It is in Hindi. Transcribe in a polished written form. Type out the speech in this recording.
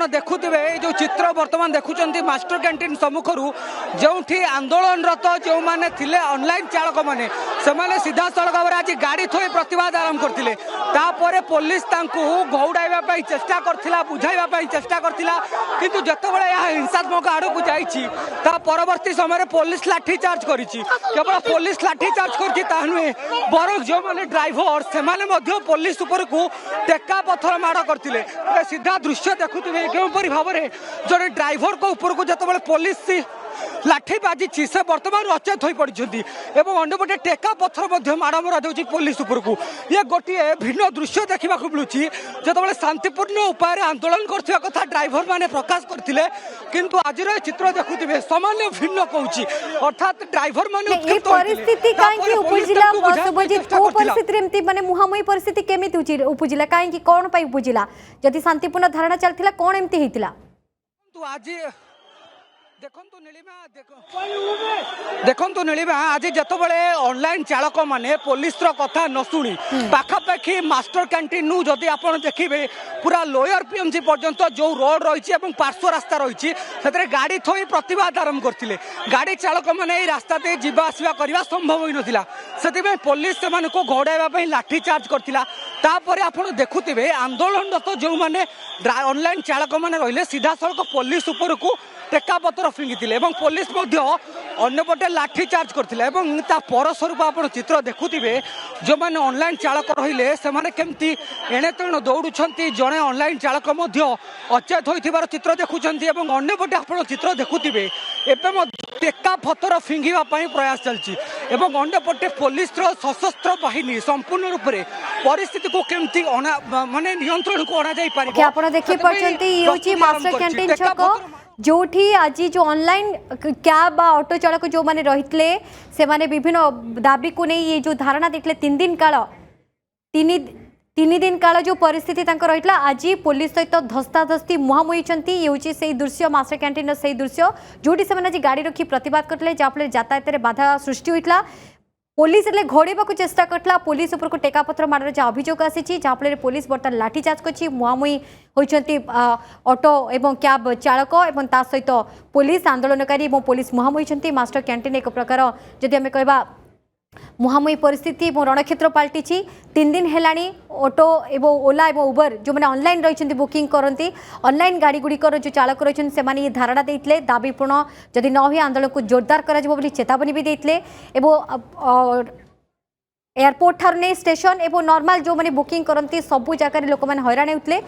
आपण देखुथिबे जो चित्र वर्तमान देखुचंती मास्टर कैंटीन सम्मुखर जो आंदोलनरत जो मैंने थिले ऑनलाइन चालक मैंने से सीधा सड़क भाव आज गाड़ी थोई प्रतिवाद आरंभ करते तापर पुलिस घौड़ाइबा चेष्टा करथिला बुझाइबा चेष्टा करथिला किंतु जतबेले यह हिंसात्मक आड़ को जाइछि ता परवर्ती समय पुलिस लाठी चार्ज करिछि केवल पुलिस लाठी चार्ज करछि ता नुहे बरं जो माने ड्राइवर से माने मध्य पुलिस ऊपर को टेका पत्थर माड़ करथिले सीधा दृश्य देखुथिबे केउपरि भाव में जड़े ड्राइवर को ऊपर को जतबेले पुलिस लाठी बाजी से बर्तमान अचेत हो पड़ती अंडपटे टेका पत्थर माड़ मरा जाऊँगी पुलिस उपरकू ये गोटे भिन्न दृश्य देखा मिलूँ जो शांतिपूर्ण उपाय आंदोलन करथिबा कथा ड्राइवर माने प्रकाश करथिले किंतु आज चित्र देखुथिबे सामान्य भिन्न कहूँ अर्थात ड्राइवर माने परिस्थिति काहेकि उपजिला शुभजीत को परिस्थिति एमती माने मुहामुही परिस्थिति केमिति उपजिला काहेकि कोन पई उपजिला जदि शांतिपूर्ण धारणा चलथिला कोन एमती हेतिला आज देखो नीलिमा आज जितेबाला ऑनलाइन चालक माने पुलिस कथा न शुणी पाखापाखि मास्टर कैंटीन नु जदि आप देखिए पूरा लोयर पीएमसी पर्यंत जो रोड रही पार्श्व रास्ता रही गाड़ी थोई प्रतिवाद आरंभ करते गाड़ी चालक मैंने रास्ता जावा आसवा करने संभव हो नाला से पुलिस से घोड़ाइबा लाठी चार्ज करता आप देखुवे आंदोलनरत जो मैंने ऑनलाइन चालक मैंने रही सीधा सड़क पुलिस उपर को टेका पत्थर फिंगी पुलिस अंपटे लाठी चार्ज करते परस्वरूप आप चित्र देखुवे जो मैंने ऑनलाइन चालक रहिले से केमती एणे तेणे दौड़ुंट जड़े ऑनलाइन चालक अचेत हो चित्र देखुं अंपटे आप चित्र देखुवे एवं टेका पत्थर फिंगापी प्रयास चलती अंडपटे पुलिस सशस्त्र बाहिनी संपूर्ण रूप से परिस्थिति को केमती माने नियंत्रण को अणा जाए जोठी आज जो ऑनलाइन कैब ऑटो चालक जो माने रही से माने विभिन्न दाबी को नहीं ये जो धारणा देखले 3 दिन काल तीन दिन काल जो परिस्थिति रही आज पुलिस सहित धस्ताधस्ती मुहांमुही ये हूँ से दृश्य मास्टर कैंटीन से दृश्य जोटी से आज गाड़ी रखी प्रतिवाद करते जहाँफल यातायात बाधा सृष्टि होता पुलिस घोड़ाइबा को चेष्टा करता पुलिस उपर को टेका पत्थर मार अभियोग आसी जहाँफल पुलिस बर्तमान लाठीचार्ज कर मुहांमुही होती ऑटो एवं कैब चालक एवं ता सहित पुलिस आंदोलनकारी और पुलिस मुहांमुही मास्टर कैंटीन एक प्रकार जदि आम कह मुहांमुही परिस्थिति और रणक्षेत्र पलटि 3 दिन है ऑटो एवं ओला एवं उबर जो मैंने ऑनलाइन रही बुकिंग करती ऑनलाइन गाड़ी गुड़िकर जो चालक रही से ये धारणा देते दाबीपूर्ण जदि न हुए आंदोलन को जोरदार कर चेतावनी भी देते एयरपोर्ट ठार नहीं स्टेशन एवं नॉर्मल जो मैंने बुकिंग करती सबू जगह लोक मैंने हैरान होते